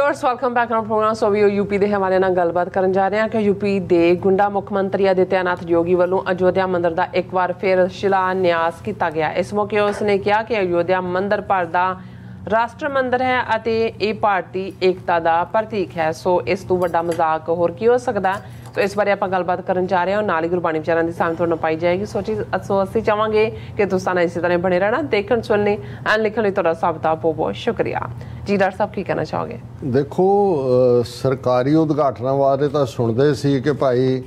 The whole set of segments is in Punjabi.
Viewers welcome back on programme. सो भी यूपी के हवाले नाल गलबात करन जा रहे हैं कि यूपी के गुंडा मुख्य मंत्री आदित्यनाथ योगी वालों अयोध्या मंदिर का एक बार फिर शिलान्यास किया गया। इस मौके उसने कहा कि अयोध्या मंदिर भारत का राष्ट्र मंदिर है ਅਤੇ ਇਹ ਭਾਰਤੀ एकता का प्रतीक है। सो इस तो बड़ा मजाक होर की हो सकता है। सो इस बारे आप गलबात करन जा रहे हैं और नाल ही गुरबाणी विचारां दी सामने तुहानूं पाई जाएगी। सो असीं चाहांगे कि तुसीं इसी तरह बने रहना, देखण सुनने एंड लिखण लई तुहाडा सब दा बहुत बहुत शुक्रिया जी। डॉक्टर साहब की कहना चाहोगे? देखो सरकारी उद्घाटनां बारे तां सुणदे सी कि भाई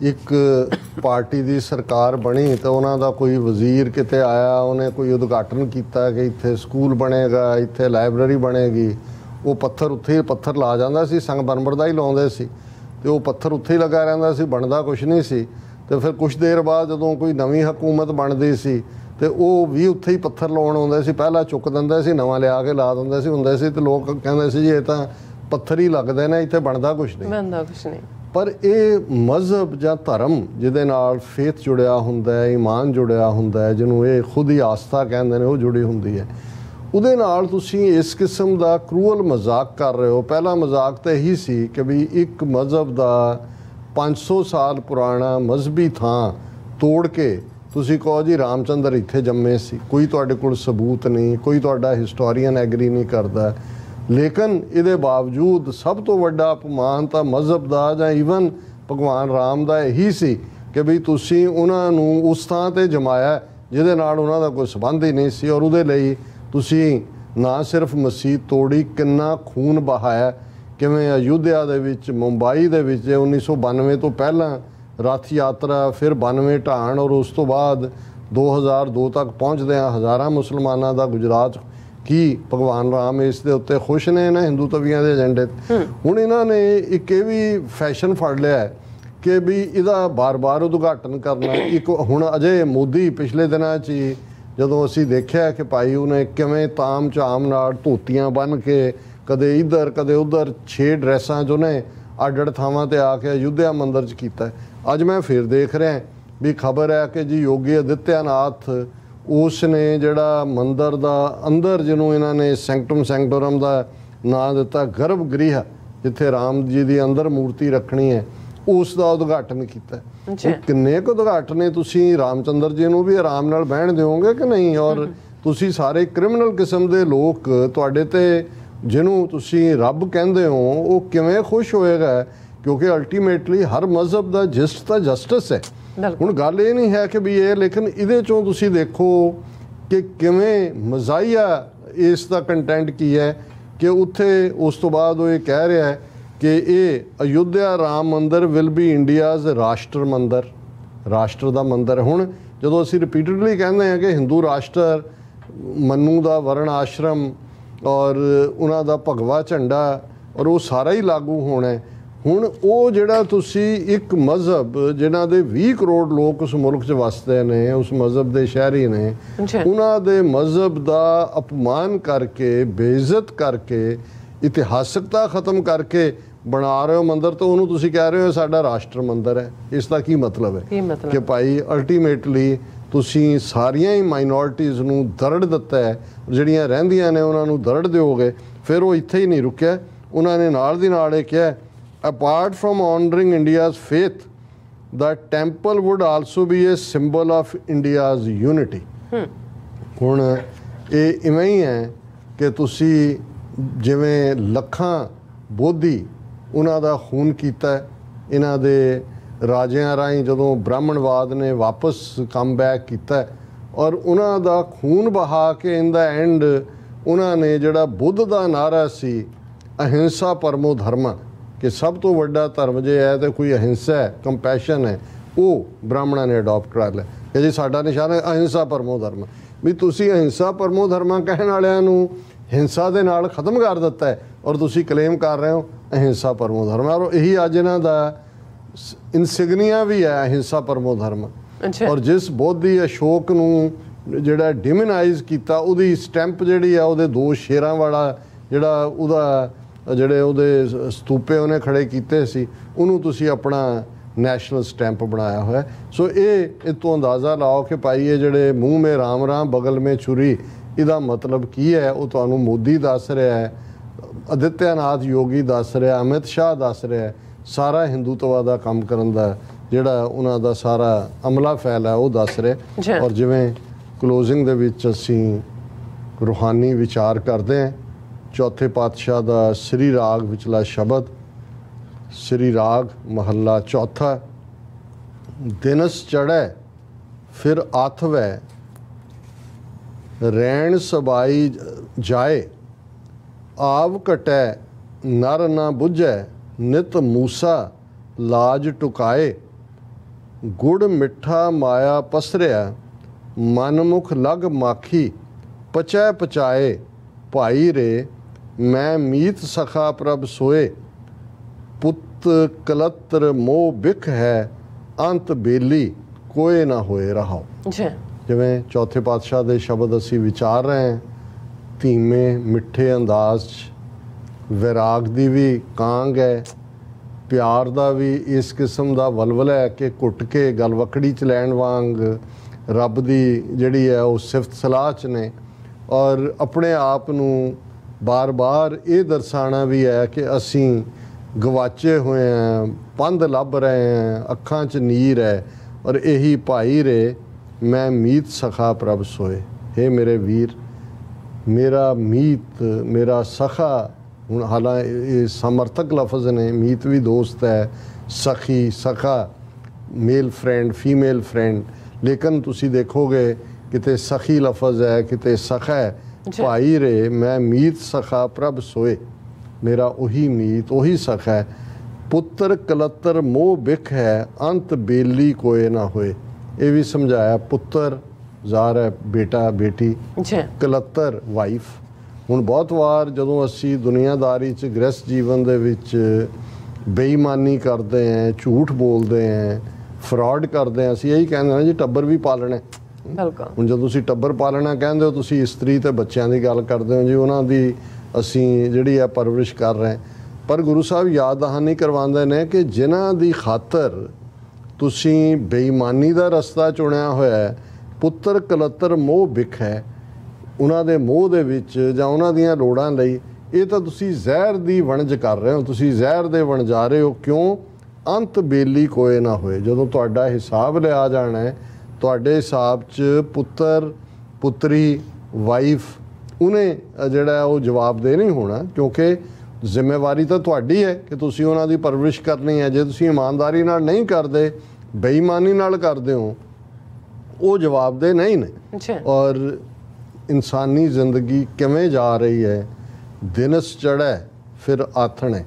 एक पार्टी की सरकार बनी तो उन्होंने कोई वजीर किते आया, उन्हें कोई उद्घाटन किया कि इत्थे स्कूल बनेगा, इत्थे लाइब्रेरी बनेगी। वो पत्थर उत्थे पत्थर ला जाता सी, संगमरमर दा ही लाउंदे सी तो वो पत्थर उत्थे ही लगा रहिंदा सी, बनता कुछ नहीं सी। तो फिर कुछ देर बाद जदों कोई नवीं हुकूमत बनती सी तो वो भी उत्थे ही पत्थर लाउण आउंदे सी। पहला चुक दिंदे सी, नवां लिया के ला दिंदे सी हुंदे सी, तो लोग कहंदे सी जी ये तां पत्थर ही लगदे ने, इत्थे बनता कुछ नहीं। पर यह मजहब या धर्म जिहदे नाल फेथ जुड़िया हुंदा है, ईमान जुड़िया हुंदा है, जिन्हों ये खुद ही आस्था कहते हैं, वो जुड़ी हुंदी है। उहदे नाल तुसीं इस किस्म का क्रूअल मजाक कर रहे हो। पहला मजाक तो यही सी कि भी एक मजहब का 500 साल पुराना मजहबी थां तोड़ के तुसीं कहो जी रामचंद्र इत्थे जम्मे सी। कोई तुहाडे कोल सबूत नहीं, कोई तुहाडा हिस्टोरीयन एग्री नहीं करता। लेकिन ये बावजूद सब तो वड्डा अपमान तो मजहब का या ईवन भगवान राम का यही सी कि भी तुसी उन्होंने उस थां ते जमाया जिहदे नाल उन्हां दा कोई संबंध ही नहीं सी। और उहदे लई तुसी ना सिर्फ मसीत तोड़ी, किन्ना खून बहाया, किवें अयोध्या दे विच मुंबई दे विच 1992 तो पहला रथ यात्रा, फिर 92 ढाण और उस तो बाद 2002 तक पहुँचदियां हज़ारां मुसलमानां दा गुजरात की भगवान राम इस दे उत्ते खुश ने ना हिंदू तवियां के एजेंडे। हुण इन्होंने एक ये भी फैशन फड़ लिया है कि भी इहदा बार बार उद्घाटन करना। एक हुण अजय मोदी पिछले दिनों ही जदों असीं देखिया कि भाई उन्हें किवें ताम झाम नाल धोतियां बन के कदे इधर कदे उधर 6 ड्रैसां जो ने अड्ड अड्ड थावां ते आके अयोध्या मंदिर च कीता। अज मैं फिर देख रहा भी खबर है कि जी योगी आदित्यनाथ उसने जड़ा मंदिर का अंदर जिन्हों इन्होंने सैंक्टम सैंक्टोरम का नाम दिता गर्भगृह जिथे राम जी की अंदर मूर्ति रखनी है, उसका उद्घाटन किया। किन्ने क उद्घाटन है? तुसी रामचंद्र जी नूं भी आराम नाल बहन दोगे कि नहीं? और तुसी सारे क्रिमिनल किस्म के लोग तुहाडे ते जिन्हों तुसी रब कहंदे हो वो किवें खुश होएगा? क्योंकि अल्टीमेटली हर मजहब का जिस्ट तो जस्टिस है। हुण गल ये नहीं है कि भी ये, लेकिन इहदे चों तुसी देखो कि किवें मज़ाहिया इसका कंटेंट की है कि उत्थे उस तो बाद वो ये कह रहा है कि ये अयोध्या राम मंदिर विल बी इंडियाज़ राष्ट्र मंदिर, राष्ट्र का मंदिर। हुण जदों असीं रिपीटडली कहते हैं कि हिंदू राष्ट्र, मनु का वर्ण आश्रम और उन्हां दा भगवा झंडा और वो सारा ही लागू होना है। हुण वो जिहड़ा तुसी एक मजहब जिन्हां दे 20 करोड़ लोग उस मुल्क च वसदे ने, उस मजहब के शहरी ने, उन्हां दे मजहब का अपमान करके, बेइज्जत करके, इतिहासकता खत्म करके बना रहे हो मंदिर, तो उन्होंने तुसी कह रहे हो साडा राष्ट्र मंदिर है। इसका की मतलब है कि भाई अल्टीमेटली तुसी सारियां ही माइनॉरिटीज़ नूं दरड़ दिता है, जिहड़ियां रहिंदियां ने उन्हां नूं दरड़ दिओगे। फिर वो इत्थे ही नहीं रुकिया, उन्होंने नाल दी नाल कहा apart from honoring India's faith, the temple would also be a symbol of India's unity। हुण ये इवें ही है कि तुसी जिवें लखां बोधी उन्हां दा खून कीता, इन्हां दे राजियां राहीं जदों ब्राह्मणवाद ने वापस कम बैक किया और उन्हां दा खून बहा के इन द एंड उन्होंने जिहड़ा बुद्ध दा नारा सी अहिंसा परमो धर्म कि सब तो वड्डा धर्म जो है तो कोई अहिंसा है, कंपैशन है, वो ब्राह्मणों ने अडॉप्ट कर लिया कि जी साडा निशान है अहिंसा परमो धर्म। भी तुसी अहिंसा परमो धर्म कहने वालियां नूं हिंसा दे नाल खत्म कर दिता है और तुसी क्लेम कर रहे हो अहिंसा परमो धर्म। और यही अज इन्हां दा इनसिग्निया भी है अहिंसा परमो धर्म। और जिस बोधी अशोक नूं जिहड़ा डिमिनाइज किया उहदी स्टैंप जिहड़ी है उहदे 2 शेरां वाला जिहड़ा उहदा ਜਿਹੜੇ ਉਹਦੇ ਸਤੂਪੇ ਉਹਨੇ ਖੜੇ ਕੀਤੇ ਸੀ, ਉਹਨੂੰ ਤੁਸੀਂ ਆਪਣਾ ਨੈਸ਼ਨਲ ਸਟੈਂਪ ਬਣਾਇਆ ਹੋਇਆ। ਸੋ ਇਹ ਤੋਂ ਅੰਦਾਜ਼ਾ ਲਾਓ ਕਿ ਭਾਈ ਇਹ ਜਿਹੜੇ ਮੂੰਹ ਮੇ ਰਾਮ ਰਾਮ ਬਗਲ ਮੇ ਛੁਰੀ, ਇਹਦਾ ਮਤਲਬ ਕੀ ਹੈ ਉਹ ਤੁਹਾਨੂੰ ਮੋਦੀ ਦੱਸ ਰਿਹਾ ਹੈ ਆਦਿੱਤਿਆਨਾਥ ਯੋਗੀ ਦੱਸ ਰਿਹਾ, ਅਮਿਤ ਸ਼ਾਹ ਦੱਸ ਰਿਹਾ, ਸਾਰਾ ਹਿੰਦੂਤਵਾ ਦਾ ਕੰਮ ਕਰਨ ਦਾ ਜਿਹੜਾ ਉਹਨਾਂ ਦਾ ਸਾਰਾ ਅਮਲਾ ਫੈਲ ਹੈ ਉਹ ਦੱਸ ਰਿਹਾ। ਔਰ ਜਿਵੇਂ ਕਲੋਜ਼ਿੰਗ ਦੇ ਵਿੱਚ ਅਸੀਂ ਰੂਹਾਨੀ ਵਿਚਾਰ ਕਰਦੇ ਹਾਂ, ਚੌਥੇ ਪਾਤਸ਼ਾਹ ਦਾ ਸ੍ਰੀ ਰਾਗ ਵਿਚਲਾ ਸ਼ਬਦ, ਸ੍ਰੀ ਰਾਗ ਮਹੱਲਾ ਚੌਥਾ, ਦਿਨਸ ਚੜ੍ਹੈ ਫਿਰ ਆਥਵੈ, ਰੈਣ ਸਬਾਈ ਜਾਏ, ਆਵ ਘਟੈ ਨਰ ਨਾ ਬੁੱਝੈ, ਨਿਤ ਮੂਸਾ ਲਾਜ ਟੁਕਾਏ, ਗੁੜ ਮਿੱਠਾ ਮਾਇਆ ਪਸਰਿਆ, ਮਨਮੁਖ ਲਗ ਮਾਖੀ, ਪਚੈ ਪਚਾਏ, ਭਾਈ ਰੇ ਮੈਂ ਮੀਤ ਸਖਾ ਪ੍ਰਭ ਸੋਏ, ਪੁੱਤ ਕਲਤਰ ਮੋਹ ਬਿਖ ਹੈ, ਅੰਤ ਬੇਲੀ ਕੋਏ ਨਾ ਹੋਏ ਰਹਾਓ। ਜਿਵੇਂ ਚੌਥੇ ਪਾਤਸ਼ਾਹ ਦੇ ਸ਼ਬਦ ਅਸੀਂ ਵਿਚਾਰ ਰਹੇ ਹਾਂ, ਧੀਮੇ ਮਿੱਠੇ ਅੰਦਾਜ਼ 'ਚ ਵਿਰਾਗ ਦੀ ਵੀ ਕਾਂਗ ਹੈ, ਪਿਆਰ ਦਾ ਵੀ ਇਸ ਕਿਸਮ ਦਾ ਵਲਵਲਾ ਹੈ ਕਿ ਘੁੱਟ ਕੇ ਗਲਵਕੜੀ 'ਚ ਲੈਣ ਵਾਂਗ ਰੱਬ ਦੀ ਜਿਹੜੀ ਹੈ ਉਹ ਸਿਫਤ ਸਲਾਹ 'ਚ ਨੇ। ਔਰ ਆਪਣੇ ਆਪ ਨੂੰ ਬਾਰ-ਬਾਰ ਇਹ ਦਰਸਾਉਣਾ ਵੀ ਹੈ ਕਿ ਅਸੀਂ ਗਵਾਚੇ ਹੋਏ ਹਾਂ, ਪੰਧ ਲੱਭ ਰਹੇ ਹਾਂ, ਅੱਖਾਂ 'ਚ ਨੀਰ ਹੈ। ਔਰ ਇਹੀ ਭਾਈ ਰੇ ਮੈਂ ਮੀਤ ਸਖਾ ਪ੍ਰਭ ਸੋਏ, ਹੇ ਮੇਰੇ ਵੀਰ, ਮੇਰਾ ਮੀਤ, ਮੇਰਾ ਸਖਾ, ਹੁਣ ਹਾਲਾਂ ਇਹ ਸਮਰਥਕ ਲਫ਼ਜ਼ ਨੇ, ਮੀਤ ਵੀ ਦੋਸਤ ਹੈ, ਸਖੀ, ਸਖਾ, ਮੇਲ ਫਰੈਂਡ, ਫੀਮੇਲ ਫਰੈਂਡ, ਲੇਕਿਨ ਤੁਸੀਂ ਦੇਖੋਗੇ ਕਿਤੇ ਸਖੀ ਲਫ਼ਜ਼ ਹੈ, ਕਿਤੇ ਸਖਾ ਹੈ। ਭਾਈ ਰੇ ਮੈਂ ਮੀਤ ਸਖਾ ਪ੍ਰਭ ਸੋਏ, ਮੇਰਾ ਉਹੀ ਮੀਤ, ਉਹੀ ਸਖਾ ਹੈ। ਪੁੱਤਰ ਕਲਤਰ ਮੋਹ ਬਿਖ ਹੈ, ਅੰਤ ਬੇਲੀ ਕੋਏ ਨਾ ਹੋਏ। ਇਹ ਵੀ ਸਮਝਾਇਆ, ਪੁੱਤਰ ਜ਼ਾਹਰ ਹੈ ਬੇਟਾ ਬੇਟੀ, ਕਲਤਰ ਵਾਈਫ। ਹੁਣ ਬਹੁਤ ਵਾਰ ਜਦੋਂ ਅਸੀਂ ਦੁਨੀਆਦਾਰੀ 'ਚ ਗ੍ਰਸਤ ਜੀਵਨ ਦੇ ਵਿੱਚ ਬੇਈਮਾਨੀ ਕਰਦੇ ਹਾਂ, ਝੂਠ ਬੋਲਦੇ ਹਾਂ, ਫਰਾਡ ਕਰਦੇ ਹਾਂ, ਅਸੀਂ ਇਹੀ ਕਹਿੰਦੇ ਹਾਂ ਜੀ ਟੱਬਰ ਵੀ ਪਾਲਣਾ। ਹੁਣ ਜਦੋਂ ਤੁਸੀਂ ਟੱਬਰ ਪਾਲਣਾ ਕਹਿੰਦੇ ਹੋ, ਤੁਸੀਂ ਇਸਤਰੀ ਤੇ ਬੱਚਿਆਂ ਦੀ ਗੱਲ ਕਰਦੇ ਹੋ ਜੀ, ਉਹਨਾਂ ਦੀ ਅਸੀਂ ਜਿਹੜੀ ਹੈ ਪਰਵਰਿਸ਼ ਕਰ ਰਹੇ ਹਾਂ। ਪਰ ਗੁਰੂ ਸਾਹਿਬ ਯਾਦ ਦਹਾਨੀ ਕਰਵਾਉਂਦੇ ਨੇ ਕਿ ਜਿਨ੍ਹਾਂ ਦੀ ਖਾਤਰ ਤੁਸੀਂ ਬੇਈਮਾਨੀ ਦਾ ਰਸਤਾ ਚੁਣਿਆ ਹੋਇਆ ਹੈ, ਪੁੱਤਰ ਕਲਤਰ ਮੋਹ ਬਿਖ ਹੈ, ਉਹਨਾਂ ਦੇ ਮੋਹ ਦੇ ਵਿੱਚ ਜਾਂ ਉਹਨਾਂ ਦੀਆਂ ਲੋੜਾਂ ਲਈ, ਇਹ ਤਾਂ ਤੁਸੀਂ ਜ਼ਹਿਰ ਦੀ ਵਣਜ ਕਰ ਰਹੇ ਹੋ, ਤੁਸੀਂ ਜ਼ਹਿਰ ਦੇ ਵਣਜਾ ਰਹੇ ਹੋ। ਕਿਉਂ? ਅੰਤ ਬੇਲੀ ਕੋਏ ਨਾ ਹੋਏ। ਜਦੋਂ ਤੁਹਾਡਾ ਹਿਸਾਬ ਲਿਆ ਜਾਣਾ ਹੈ, ਤੁਹਾਡੇ ਹਿਸਾਬ 'ਚ ਪੁੱਤਰ ਪੁੱਤਰੀ ਵਾਈਫ ਉਹਨੇ ਜਿਹੜਾ ਉਹ ਜਵਾਬਦੇਹ ਨਹੀਂ ਹੋਣਾ, ਕਿਉਂਕਿ ਜ਼ਿੰਮੇਵਾਰੀ ਤਾਂ ਤੁਹਾਡੀ ਹੈ ਕਿ ਤੁਸੀਂ ਉਹਨਾਂ ਦੀ ਪਰਵਰਿਸ਼ ਕਰਨੀ ਹੈ। ਜੇ ਤੁਸੀਂ ਇਮਾਨਦਾਰੀ ਨਾਲ ਨਹੀਂ ਕਰਦੇ, ਬੇਈਮਾਨੀ ਨਾਲ ਕਰਦੇ ਹੋ, ਉਹ ਜਵਾਬਦੇਹ ਨਹੀਂ ਨੇ। ਔਰ ਇਨਸਾਨੀ ਜ਼ਿੰਦਗੀ ਕਿਵੇਂ ਜਾ ਰਹੀ ਹੈ, ਦਿਨਸ ਚੜ੍ਹੈ ਫਿਰ ਆਥਣੇ,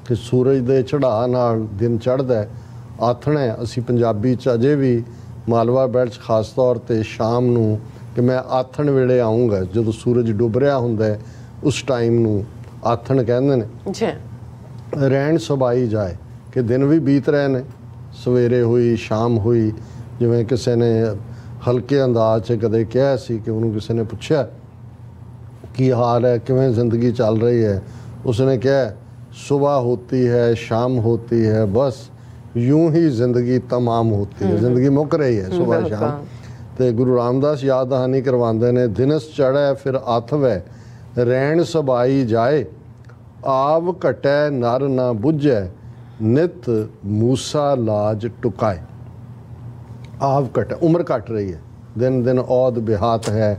ਕਿ ਸੂਰਜ ਦੇ ਚੜ੍ਹਾਅ ਨਾਲ ਦਿਨ ਚੜ੍ਹਦਾ, ਆਥਣੇ ਅਸੀਂ ਪੰਜਾਬੀ 'ਚ ਅਜੇ ਵੀ ਮਾਲਵਾ ਬੈਲਟ 'ਚ ਖਾਸ ਤੌਰ 'ਤੇ ਸ਼ਾਮ ਨੂੰ, ਕਿ ਮੈਂ ਆਥਣ ਵੇਲੇ ਆਊਂਗਾ, ਜਦੋਂ ਸੂਰਜ ਡੁੱਬ ਰਿਹਾ ਹੁੰਦਾ ਉਸ ਟਾਈਮ ਨੂੰ ਆਥਣ ਕਹਿੰਦੇ ਨੇ। ਰਹਿਣ ਸਬਾਈ ਜਾਏ, ਕਿ ਦਿਨ ਵੀ ਬੀਤ ਰਹੇ ਨੇ, ਸਵੇਰੇ ਹੋਈ ਸ਼ਾਮ ਹੋਈ। ਜਿਵੇਂ ਕਿਸੇ ਨੇ ਹਲਕੇ ਅੰਦਾਜ਼ 'ਚ ਕਦੇ ਕਿਹਾ ਸੀ ਕਿ ਉਹਨੂੰ ਕਿਸੇ ਨੇ ਪੁੱਛਿਆ ਕੀ ਹਾਲ ਹੈ, ਕਿਵੇਂ ਜ਼ਿੰਦਗੀ ਚੱਲ ਰਹੀ ਹੈ, ਉਸਨੇ ਕਿਹਾ ਸੁਬਹ ਹੋਤੀ ਹੈ ਸ਼ਾਮ ਹੋਤੀ ਹੈ, ਬਸ यूं ही ज़िंदगी तमाम होती है, ज़िंदगी मुक रही है सुबह शाम। तो गुरु रामदास याद दहानी करवाते ने, दिनस चढ़ै फिर आथवै, रैन सबाई जाए, आव घटै नर ना बुझै, नित मूसा लाज टुकाए। आव घट, उम्र घट रही है, दिन दिन औद बिहात है,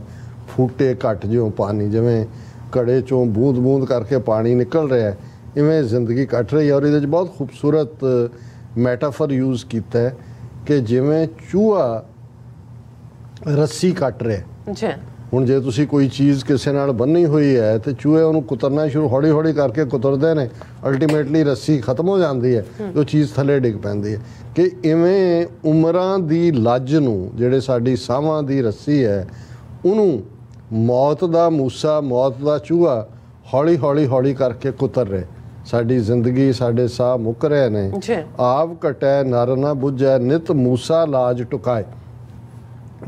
फूटे घट ज्यों पानी, जिमें घड़े चों बूंद बूंद करके पानी निकल रहा है, इवें ज़िंदगी घट रही है। और ये बहुत खूबसूरत मैटाफर यूज़ किया है कि जिमें चूहा रस्सी कट रहा। ਹੁਣ ਜੇ ਤੁਸੀਂ ਕੋਈ ਚੀਜ਼ ਕਿਸੇ ਨਾਲ ਬੰਨੀ ਹੋਈ ਹੈ ਤੇ ਚੂਹੇ ਉਹਨੂੰ ਕੁਤਰਨਾ ਸ਼ੁਰੂ ਹੌਲੀ ਹੌਲੀ ਕਰਕੇ ਕੁਤਰਦੇ ਨੇ, ਅਲਟੀਮੇਟਲੀ ਰੱਸੀ ਖਤਮ ਹੋ ਜਾਂਦੀ ਹੈ, ਉਹ ਚੀਜ਼ ਥੱਲੇ ਡਿੱਗ ਪੈਂਦੀ ਹੈ। ਕਿ ਇਵੇਂ ਉਮਰਾਂ ਦੀ ਲੱਜ ਨੂੰ, ਜਿਹੜੇ ਸਾਡੀ ਸਾਹਾਂ ਦੀ ਰੱਸੀ ਹੈ, ਉਹਨੂੰ ਮੌਤ ਦਾ ਮੂਸਾ, ਮੌਤ ਦਾ ਚੂਹਾ ਹੌਲੀ ਹੌਲੀ ਹੌਲੀ ਕਰਕੇ ਕੁਤਰ ਰਹੇ। ਸਾਡੀ ਜ਼ਿੰਦਗੀ, ਸਾਡੇ ਸਾਹ ਮੁੱਕ ਰਹੇ ਨੇ। ਆਪ ਘਟੈ ਨਰ ਨਾ ਬੁੱਝੈ, ਨਿਤ ਮੂਸਾ ਲਾਜ ਟੁਕਾਏ।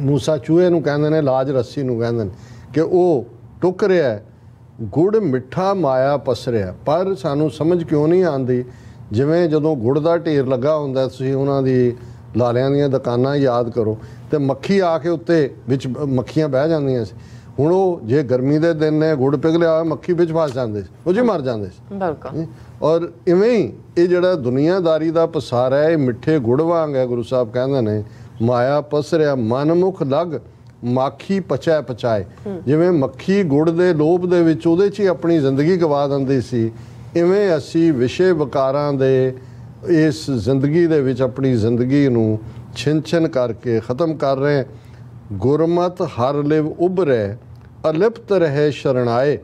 ਮੂਸਾ ਚੂਹੇ ਨੂੰ ਕਹਿੰਦੇ ਨੇ, ਲਾਜ ਰੱਸੀ ਨੂੰ ਕਹਿੰਦੇ ਨੇ, ਕਿ ਉਹ ਟੁੱਕ ਰਿਹਾ। ਗੁੜ ਮਿੱਠਾ ਮਾਇਆ ਪਸਰਿਆ, ਪਰ ਸਾਨੂੰ ਸਮਝ ਕਿਉਂ ਨਹੀਂ ਆਉਂਦੀ। ਜਿਵੇਂ ਜਦੋਂ ਗੁੜ ਦਾ ਢੇਰ ਲੱਗਾ ਹੁੰਦਾ, ਤੁਸੀਂ ਉਹਨਾਂ ਦੀ ਲਾਲਿਆਂ ਦੀਆਂ ਦੁਕਾਨਾਂ ਯਾਦ ਕਰੋ, ਤੇ ਮੱਖੀ ਆ ਕੇ ਉੱਤੇ ਵਿੱਚ ਮੱਖੀਆਂ ਬਹਿ ਜਾਂਦੀਆਂ ਸੀ, ਹੁਣ ਉਹ ਜੇ ਗਰਮੀ ਦੇ ਦਿਨ ਨੇ ਗੁੜ ਪਿਘਲਿਆ ਹੋਇਆ ਮੱਖੀ ਵਿੱਚ ਫਸ ਜਾਂਦੇ ਸੀ, ਉਹ ਜੀ ਮਰ ਜਾਂਦੇ ਸੀ। ਬਿਲਕੁਲ। ਔਰ ਇਵੇਂ ਹੀ ਇਹ ਜਿਹੜਾ ਦੁਨੀਆਦਾਰੀ ਦਾ ਪਸਾਰਾ ਹੈ, ਇਹ ਮਿੱਠੇ ਗੁੜ ਵਾਂਗ ਹੈ। ਗੁਰੂ ਸਾਹਿਬ ਕਹਿੰਦੇ ਨੇ ਮਾਇਆ ਪਸਰਿਆ ਮਨ ਮੁਖ ਲੱਗ ਮਾਖੀ ਪਚੈ ਪਚਾਏ। ਜਿਵੇਂ ਮੱਖੀ ਗੁੜ ਦੇ ਲੋਭ ਦੇ ਵਿੱਚ ਉਹਦੇ 'ਚ ਹੀ ਆਪਣੀ ਜ਼ਿੰਦਗੀ ਗਵਾ ਦਿੰਦੀ ਸੀ, ਇਵੇਂ ਅਸੀਂ ਵਿਸ਼ੇ ਵਿਕਾਰਾਂ ਦੇ ਇਸ ਜ਼ਿੰਦਗੀ ਦੇ ਵਿੱਚ ਆਪਣੀ ਜ਼ਿੰਦਗੀ ਨੂੰ ਛਿਨ ਕਰਕੇ ਖ਼ਤਮ ਕਰ ਰਹੇ। ਗੁਰਮਤ ਹਰ ਲਿਵ ਉਭਰੈ ਅਲਿਪਤ ਰਹੇ ਸ਼ਰਣਾਏ।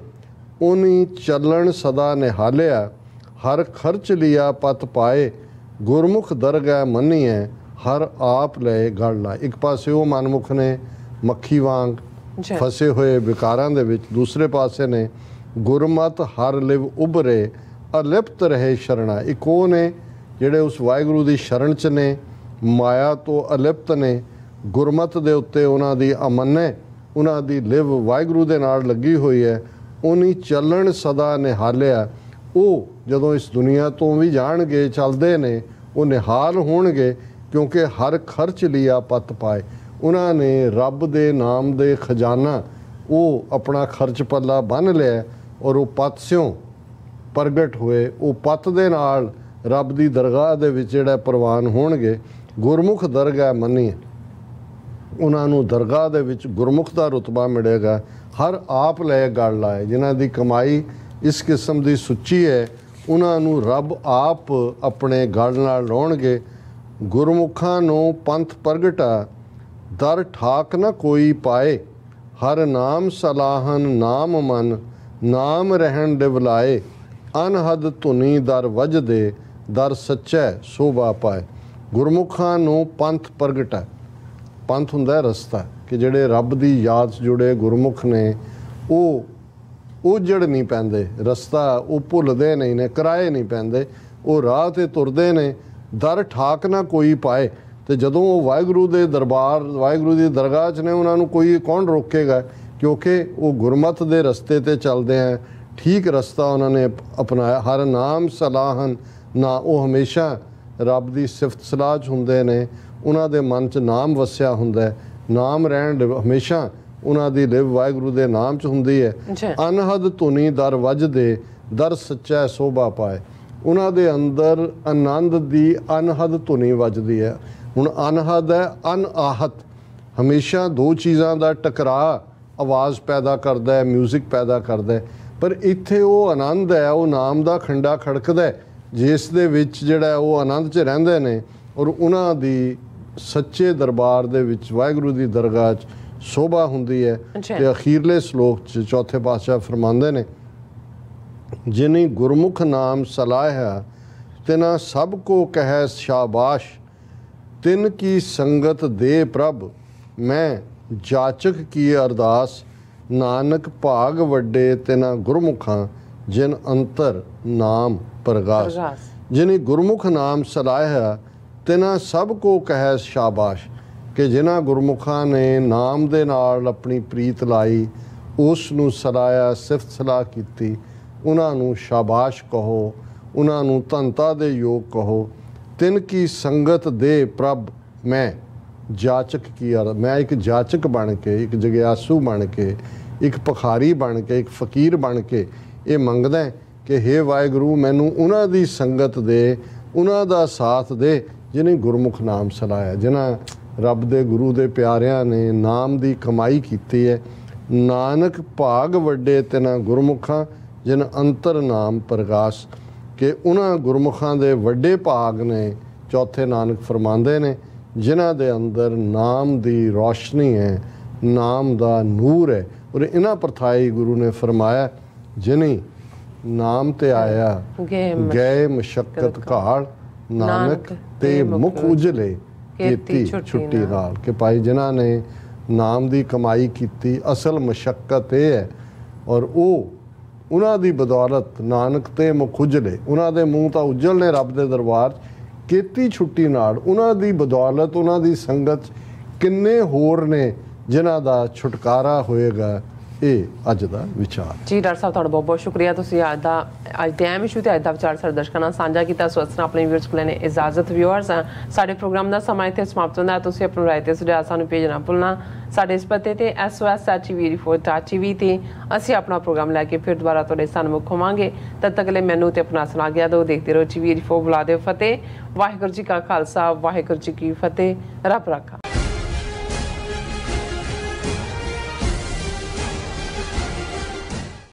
ਉਨੀ ਚੱਲਣ ਸਦਾ ਨਿਹਾਲਿਆ ਹਰ ਖਰਚ ਲਿਆ ਪਤ ਪਾਏ। ਗੁਰਮੁਖ ਦਰਗਹਿ ਮੰਨੀਐ ਹਰ ਆਪ ਲਏ ਗੜ ਲਾਏ। ਇੱਕ ਪਾਸੇ ਉਹ ਮਨਮੁਖ ਨੇ ਮੱਖੀ ਵਾਂਗ ਫਸੇ ਹੋਏ ਵਿਕਾਰਾਂ ਦੇ ਵਿੱਚ, ਦੂਸਰੇ ਪਾਸੇ ਨੇ ਗੁਰਮਤ ਹਰ ਲਿਵ ਉਭਰੇ ਅਲਿਪਤ ਰਹੇ ਸ਼ਰਣਾ। ਇੱਕ ਉਹ ਨੇ ਜਿਹੜੇ ਉਸ ਵਾਹਿਗੁਰੂ ਦੀ ਸ਼ਰਨ 'ਚ ਨੇ, ਮਾਇਆ ਤੋਂ ਅਲਿਪਤ ਨੇ, ਗੁਰਮਤ ਦੇ ਉੱਤੇ ਉਹਨਾਂ ਦੀ ਅਮਨ ਹੈ, ਉਹਨਾਂ ਦੀ ਲਿਵ ਵਾਹਿਗੁਰੂ ਦੇ ਨਾਲ ਲੱਗੀ ਹੋਈ ਹੈ। ਉਨੀ ਚੱਲਣ ਸਦਾ ਨਿਹਾਲਿਆ। ਉਹ ਜਦੋਂ ਇਸ ਦੁਨੀਆ ਤੋਂ ਵੀ ਜਾਣਗੇ, ਚੱਲਦੇ ਨੇ, ਉਹ ਨਿਹਾਲ ਹੋਣਗੇ, ਕਿਉਂਕਿ ਹਰ ਖਰਚ ਲਿਆ ਪਤ ਪਾਏ। ਉਹਨਾਂ ਨੇ ਰੱਬ ਦੇ ਨਾਮ ਦੇ ਖਜ਼ਾਨਾ ਉਹ ਆਪਣਾ ਖਰਚ ਪੱਲਾ ਬੰਨ੍ਹ ਲਿਆ, ਔਰ ਉਹ ਪਤ ਸਿਉਂ ਪ੍ਰਗਟ ਹੋਏ। ਉਹ ਪਤ ਦੇ ਨਾਲ ਰੱਬ ਦੀ ਦਰਗਾਹ ਦੇ ਵਿੱਚ ਜਿਹੜਾ ਪ੍ਰਵਾਨ ਹੋਣਗੇ। ਗੁਰਮੁਖ ਦਰਗਾਹ ਮੰਨੀ, ਉਹਨਾਂ ਨੂੰ ਦਰਗਾਹ ਦੇ ਵਿੱਚ ਗੁਰਮੁਖ ਦਾ ਰੁਤਬਾ ਮਿਲੇਗਾ। ਹਰ ਆਪ ਲੈ ਗੜ ਲਾਏ। ਜਿਨ੍ਹਾਂ ਦੀ ਕਮਾਈ ਇਸ ਕਿਸਮ ਦੀ ਸੁੱਚੀ ਹੈ, ਉਹਨਾਂ ਨੂੰ ਰੱਬ ਆਪ ਆਪਣੇ ਗੜ ਨਾਲ ਲਾਉਣਗੇ। ਗੁਰਮੁਖਾਂ ਨੂੰ ਪੰਥ ਪ੍ਰਗਟਾ ਦਰ ਠਾਕ ਨਾ ਕੋਈ ਪਾਏ। ਹਰ ਨਾਮ ਸਲਾਹਨ ਨਾਮ ਮਨ ਨਾਮ ਰਹਿਣ ਦਿਵਲਾਏ। ਅਨਹਦ ਧੁਨੀ ਦਰ ਵਜਦੇ ਦਰ ਸੱਚੈ ਸੋਭਾ ਪਾਏ। ਗੁਰਮੁਖਾਂ ਨੂੰ ਪੰਥ ਪ੍ਰਗਟਾ। ਪੰਥ ਹੁੰਦਾ ਰਸਤਾ, ਕਿ ਜਿਹੜੇ ਰੱਬ ਦੀ ਯਾਦ 'ਚ ਜੁੜੇ ਗੁਰਮੁਖ ਨੇ ਉਹ ਉਜੜ ਨਹੀਂ ਪੈਂਦੇ, ਰਸਤਾ ਉਹ ਭੁੱਲਦੇ ਨਹੀਂ ਨੇ, ਕਿਰਾਏ ਨਹੀਂ ਪੈਂਦੇ, ਉਹ ਰਾਹ 'ਤੇ ਤੁਰਦੇ ਨੇ। ਦਰ ਠਾਕ ਨਾ ਕੋਈ ਪਾਏ। ਤੇ ਜਦੋਂ ਉਹ ਵਾਹਿਗੁਰੂ ਦੇ ਦਰਬਾਰ, ਵਾਹਿਗੁਰੂ ਦੀ ਦਰਗਾਹ 'ਚ ਨੇ, ਉਹਨਾਂ ਨੂੰ ਕੋਈ ਕੌਣ ਰੋਕੇਗਾ, ਕਿਉਂਕਿ ਉਹ ਗੁਰਮਤ ਦੇ ਰਸਤੇ 'ਤੇ ਚੱਲਦੇ ਹੈ। ਠੀਕ ਰਸਤਾ ਉਹਨਾਂ ਨੇ ਅਪਣਾਇਆ। ਹਰ ਨਾਮ ਸਲਾਹਨ ਨਾ, ਉਹ ਹਮੇਸ਼ਾ ਰੱਬ ਦੀ ਸਿਫਤ ਸਲਾਹ 'ਚ ਹੁੰਦੇ ਨੇ। ਉਹਨਾਂ ਦੇ ਮਨ 'ਚ ਨਾਮ ਵਸਿਆ ਹੁੰਦਾ, ਨਾਮ ਰਹਿਣ ਹਮੇਸ਼ਾ ਉਹਨਾਂ ਦੀ ਲਿਵ ਵਾਹਿਗੁਰੂ ਦੇ ਨਾਮ 'ਚ ਹੁੰਦੀ ਹੈ। ਅਨਹਦ ਧੁਨੀ ਦਰ ਵੱਜਦੇ ਦਰ ਸੱਚਾ ਸੋਭਾ ਪਾਏ। ਉਹਨਾਂ ਦੇ ਅੰਦਰ ਆਨੰਦ ਦੀ ਅਨਹਦ ਧੁਨੀ ਵੱਜਦੀ ਹੈ। ਹੁਣ ਅਨਹਦ ਹੈ ਅਨਆਹਤ, ਹਮੇਸ਼ਾ ਦੋ ਚੀਜ਼ਾਂ ਦਾ ਟਕਰਾਅ ਆਵਾਜ਼ ਪੈਦਾ ਕਰਦਾ ਹੈ, ਮਿਊਜ਼ਿਕ ਪੈਦਾ ਕਰਦਾ ਹੈ। ਪਰ ਇੱਥੇ ਉਹ ਆਨੰਦ ਹੈ, ਉਹ ਨਾਮ ਦਾ ਖੰਡਾ ਖੜਕਦਾ, ਜਿਸ ਦੇ ਵਿੱਚ ਜਿਹੜਾ ਉਹ ਆਨੰਦ 'ਚ ਰਹਿੰਦੇ ਨੇ। ਔਰ ਉਹਨਾਂ ਦੀ ਸੱਚੇ ਦਰਬਾਰ ਦੇ ਵਿੱਚ ਵਾਹਿਗੁਰੂ ਦੀ ਦਰਗਾਹ 'ਚ ਸ਼ੋਭਾ ਹੁੰਦੀ ਹੈ। ਤੇ ਅਖੀਰਲੇ ਸ਼ਲੋਕ 'ਚ ਚੌਥੇ ਪਾਤਸ਼ਾਹ ਫਰਮਾਉਂਦੇ ਨੇ, ਜਿਨੀ ਗੁਰਮੁਖ ਨਾਮ ਸਲਾਹਿਆ ਤਿਨਾ ਸਭ ਕੋ ਕਹਿ ਸ਼ਾਬਾਸ਼। ਤਿਨ ਕੀ ਸੰਗਤ ਦੇ ਪ੍ਰਭ ਮੈਂ ਜਾਚਕ ਕੀ ਅਰਦਾਸ। ਨਾਨਕ ਭਾਗ ਵੱਡੇ ਤਿਨਾ ਗੁਰਮੁਖਾਂ ਜਿਨ ਅੰਤਰ ਨਾਮ ਪ੍ਰਗਾਸ। ਜਿਨੀ ਗੁਰਮੁਖ ਨਾਮ ਸਲਾਹਿਆ ਤਿਨਾ ਸਭ ਕੋ ਕਹਿ ਸ਼ਾਬਾਸ਼। ਕਿ ਜਿਨ੍ਹਾਂ ਗੁਰਮੁਖਾਂ ਨੇ ਨਾਮ ਦੇ ਨਾਲ ਆਪਣੀ ਪ੍ਰੀਤ ਲਾਈ, ਉਸ ਨੂੰ ਸਲਾਹਿਆ, ਸਿਫਤ ਸਲਾਹ ਕੀਤੀ, ਉਹਨਾਂ ਨੂੰ ਸ਼ਾਬਾਸ਼ ਕਹੋ, ਉਹਨਾਂ ਨੂੰ ਧੰਨਤਾ ਦੇ ਯੋਗ ਕਹੋ। ਤਿਨ ਕੀ ਸੰਗਤ ਦੇ ਪ੍ਰਭ ਮੈਂ ਜਾਚਕ ਕੀ ਮੈਂ ਇੱਕ ਜਾਚਕ ਬਣ ਕੇ, ਇੱਕ ਜਗਿਆਸੂ ਬਣ ਕੇ, ਇੱਕ ਭਿਖਾਰੀ ਬਣ ਕੇ, ਇੱਕ ਫਕੀਰ ਬਣ ਕੇ ਇਹ ਮੰਗਦਾ ਕਿ ਹੇ ਵਾਹਿਗੁਰੂ ਮੈਨੂੰ ਉਹਨਾਂ ਦੀ ਸੰਗਤ ਦੇ, ਉਹਨਾਂ ਦਾ ਸਾਥ ਦੇ ਜਿਹਨੇ ਗੁਰਮੁਖ ਨਾਮ ਸਲਾਹਿਆ, ਜਿਨ੍ਹਾਂ ਰੱਬ ਦੇ ਗੁਰੂ ਦੇ ਪਿਆਰਿਆਂ ਨੇ ਨਾਮ ਦੀ ਕਮਾਈ ਕੀਤੀ ਹੈ। ਨਾਨਕ ਭਾਗ ਵੱਡੇ ਤਿਨਾਂ ਗੁਰਮੁਖਾਂ ਜਿਨ ਅੰਤਰ ਨਾਮ ਪ੍ਰਗਾਸ। ਕਿ ਉਹਨਾਂ ਗੁਰਮੁਖਾਂ ਦੇ ਵੱਡੇ ਭਾਗ ਨੇ, ਚੌਥੇ ਨਾਨਕ ਫਰਮਾਉਂਦੇ ਨੇ, ਜਿਨ੍ਹਾਂ ਦੇ ਅੰਦਰ ਨਾਮ ਦੀ ਰੌਸ਼ਨੀ ਹੈ, ਨਾਮ ਦਾ ਨੂਰ ਹੈ। ਔਰ ਇਹਨਾਂ ਪ੍ਰਥਾਈ ਗੁਰੂ ਨੇ ਫਰਮਾਇਆ, ਜਿਨੀ ਨਾਮ ਤੇ ਆਇਆ ਗਏ ਮਸ਼ੱਕਤ ਘਾਲ। ਨਾਨਕ ਤੇ ਮੁਖ ਉਜਲੇ ਕੀਤੀ ਛੁੱਟੀ ਨਾਲ। ਕਿ ਭਾਈ ਜਿਨ੍ਹਾਂ ਨੇ ਨਾਮ ਦੀ ਕਮਾਈ ਕੀਤੀ, ਅਸਲ ਮਸ਼ੱਕਤ ਇਹ ਹੈ, ਔਰ ਉਹ ਉਹਨਾਂ ਦੀ ਬਦੌਲਤ ਨਾਨਕ ਤੇ ਮੁਖ ਉਜਲੇ, ਉਹਨਾਂ ਦੇ ਮੂੰਹ ਤਾਂ ਉਜਲ ਨੇ ਰੱਬ ਦੇ ਦਰਬਾਰ 'ਚ, ਕੀਤੀ ਛੁੱਟੀ ਨਾਲ। ਉਹਨਾਂ ਦੀ ਬਦੌਲਤ, ਉਹਨਾਂ ਦੀ ਸੰਗਤ ਕਿੰਨੇ ਹੋਰ ਨੇ ਜਿਨ੍ਹਾਂ ਦਾ ਛੁਟਕਾਰਾ ਹੋਏਗਾ ਇਹ ਅੱਜ ਦਾ ਵਿਚਾਰ। ਜੀ ਡਾਕਟਰ ਸਾਹਿਬ, ਤੁਹਾਡਾ ਬਹੁਤ ਬਹੁਤ ਸ਼ੁਕਰੀਆ। ਤੁਸੀਂ ਅੱਜ ਦੇ ਅਹਿਮ ਇਸ਼ੂ ਤੇ ਅੱਜ ਦਾ ਵਿਚਾਰ ਸਾਡੇ ਦਰਸ਼ਕਾਂ ਨਾਲ ਸਾਂਝਾ ਕੀਤਾ। ਸੋ ਅਸਾਂ ਆਪਣੇ ਵਿਊਅਰਸ ਕੋਲ ਨੇ ਇਜਾਜ਼ਤ। ਵਿਊਅਰਸ, ਸਾਡੇ ਪ੍ਰੋਗਰਾਮ ਦਾ ਸਮਾਂ ਇੱਥੇ ਸਮਾਪਤ ਹੁੰਦਾ। ਤੁਸੀਂ ਆਪਣੀ ਰਾਏ ਤੇ ਸੁਝਾਅ ਸਾਨੂੰ ਭੇਜਣਾ ਭੁੱਲਣਾ। ਸਾਡੇ ਇਸ ਪਤੇ ਤੇ sos@tv ਤੇ ਅਸੀਂ ਆਪਣਾ ਪ੍ਰੋਗਰਾਮ ਲੈ ਕੇ ਫਿਰ ਦੁਬਾਰਾ ਤੁਹਾਡੇ ਸਨਮੁਖ ਹੋਵਾਂਗੇ। ਤਦ ਤੱਕ ਲਈ ਮੈਨੂੰ ਤੇ ਆਪਣਾ ਸੁਣਾ ਗਿਆ ਦੋ। ਦੇਖਦੇ ਰਹੋ TV 4। ਬੁਲਾ ਦਿਓ ਫਤਿਹ। ਵਾਹਿਗੁਰੂ ਜੀ ਕਾ ਖਾਲਸਾ, ਵਾਹਿਗੁਰੂ ਜੀ ਕੀ ਫਤਿਹ। ਰੱਬ ਰਾਖਾ।